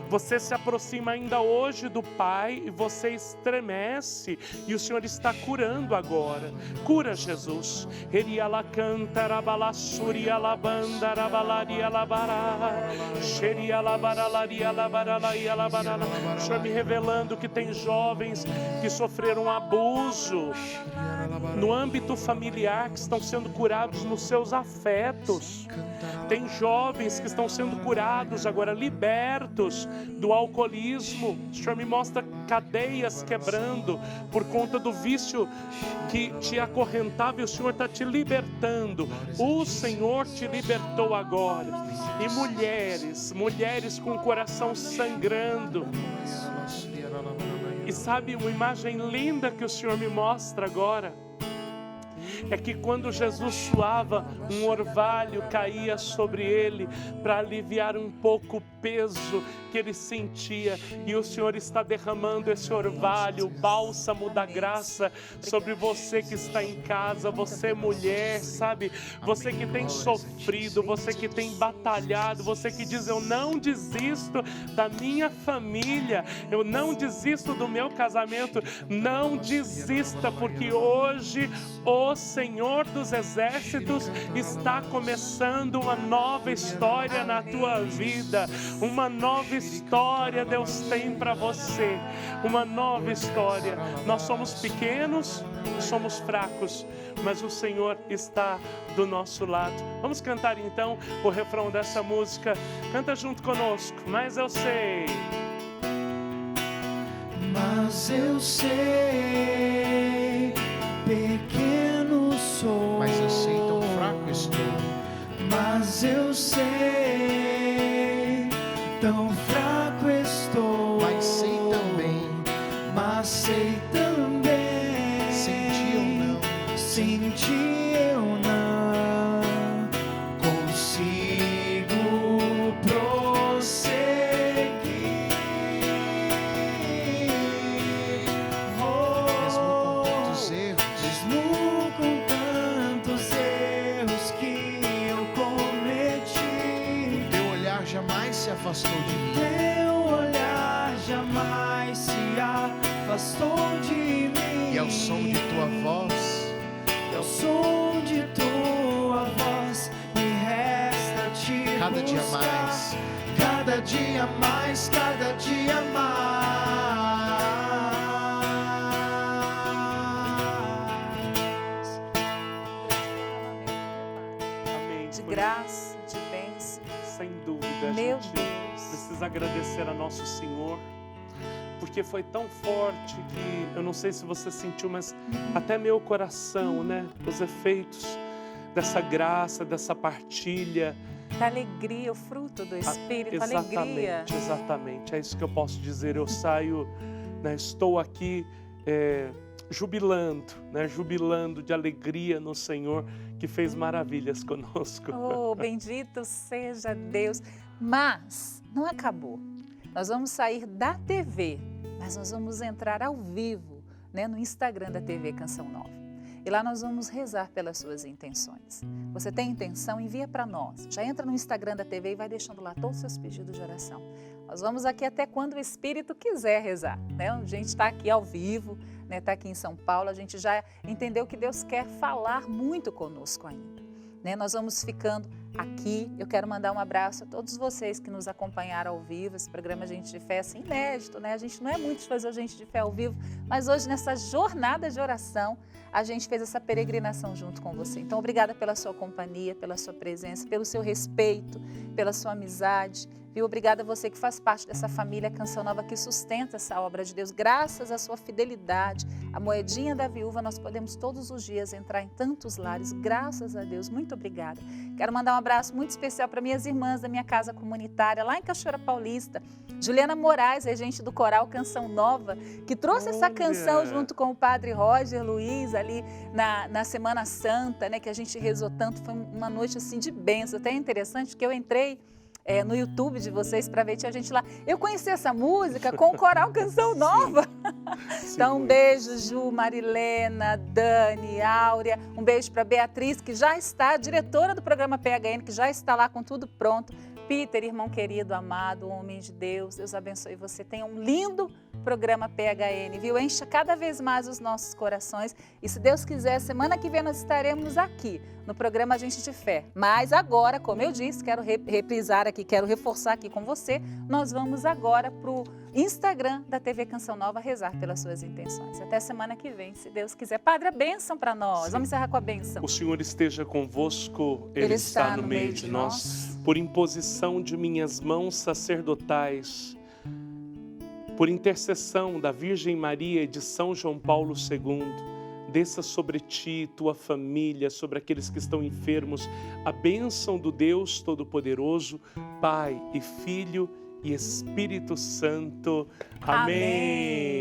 Você se aproxima ainda hoje do Pai e você estremece, e o Senhor está curando agora. Cura, Jesus. Suria la banda rabalaria la bará, xeria la baralaria la baralaria la barala. O Senhor me revelando que tem jovens que sofreram abuso no âmbito familiar, que estão sendo curados nos seus afetos. Tem jovens que estão sendo curados agora, libertos do alcoolismo. O Senhor me mostra cadeias quebrando por conta do vício que te acorrentava, e o Senhor está te libertando. O Senhor te libertou agora. E mulheres com o coração sangrando. E sabe uma imagem linda que o Senhor me mostra agora? É que quando Jesus suava, um orvalho caía sobre ele para aliviar um pouco o peso que ele sentia. E o Senhor está derramando esse orvalho, o bálsamo da graça sobre você que está em casa, você mulher, sabe? Você que tem sofrido, você que tem batalhado, você que diz: eu não desisto da minha família, eu não desisto do meu casamento. Não desista, porque hoje o Senhor dos Exércitos está começando uma nova história na tua vida. Uma nova história Deus tem para você. Uma nova história. Nós somos pequenos, somos fracos, mas o Senhor está do nosso lado. Vamos cantar então o refrão dessa música. Canta junto conosco. Mas eu sei. Mas eu sei, pequeno sou. Mas eu sei, tão fraco estou. Mas eu sei, tão fraco estou. Mas sei também. Mas sei também. Sem ti eu não consigo prosseguir. Mesmo com tantos erros que eu cometi, Teu olhar jamais se afastou de mim. teu olhar jamais se afastou de mim. E ao som de tua voz, E ao som de tua voz me resta te cada dia buscar. mais. Cada dia mais, cada dia mais. Amém. De graça, de bênção. Sem dúvida, a Meu gente Deus. precisa agradecer a nosso Senhor, porque foi tão forte que eu não sei se você sentiu, mas até meu coração, né? Os efeitos dessa graça, dessa partilha. Da alegria, o fruto do Espírito, alegria. Exatamente. É isso que eu posso dizer. Eu saio, né, estou aqui jubilando, né? Jubilando de alegria no Senhor que fez maravilhas conosco. Oh, bendito seja Deus. Mas não acabou. Nós vamos sair da TV, mas nós vamos entrar ao vivo, né, no Instagram da TV Canção Nova. E lá nós vamos rezar pelas suas intenções. Você tem intenção? Envia para nós. Já entra no Instagram da TV e vai deixando lá todos os seus pedidos de oração. Nós vamos aqui até quando o Espírito quiser rezar, né? A gente está aqui ao vivo, né? Está aqui em São Paulo. A gente já entendeu que Deus quer falar muito conosco ainda, né? Nós vamos ficando aqui. Eu quero mandar um abraço a todos vocês que nos acompanharam ao vivo. Esse programa Gente de Fé é assim, inédito, né? A gente não é muito de fazer o Gente de Fé ao vivo, mas hoje nessa jornada de oração, a gente fez essa peregrinação junto com você. Então, obrigada pela sua companhia, pela sua presença, pelo seu respeito, pela sua amizade. Viu? Obrigada a você que faz parte dessa família Canção Nova que sustenta essa obra de Deus. Graças à sua fidelidade, a moedinha da viúva, nós podemos todos os dias entrar em tantos lares. Graças a Deus. Muito obrigada. Quero mandar um abraço muito especial para minhas irmãs da minha casa comunitária, lá em Cachoeira Paulista. Juliana Moraes, regente do coral Canção Nova, que trouxe essa canção junto com o padre Roger Luiz ali na Semana Santa, né, que a gente rezou tanto. Foi uma noite assim de bênção. Até interessante que eu entrei no YouTube de vocês para ver, tinha gente lá. Eu conheci essa música com o coral Canção Nova. Então, um beijo, Ju, Marilena, Dani, Áurea. Um beijo para Beatriz, que já está, diretora do programa PHN, que já está lá com tudo pronto. Peter, irmão querido, amado, homem de Deus, Deus abençoe você. Tenha um lindo programa PHN, viu? Encha cada vez mais os nossos corações. E se Deus quiser, semana que vem nós estaremos aqui no programa Gente de Fé. Mas agora, como eu disse, quero reprisar aqui, quero reforçar aqui com você, nós vamos agora para o Instagram da TV Canção Nova rezar pelas suas intenções. Até semana que vem, se Deus quiser. Padre, a bênção para nós. Sim. Vamos encerrar com a bênção. O Senhor esteja convosco, Ele está no meio de nós. Por imposição de minhas mãos sacerdotais, por intercessão da Virgem Maria e de São João Paulo II, desça sobre ti, tua família, sobre aqueles que estão enfermos, a bênção do Deus Todo-Poderoso, Pai e Filho e Espírito Santo. Amém.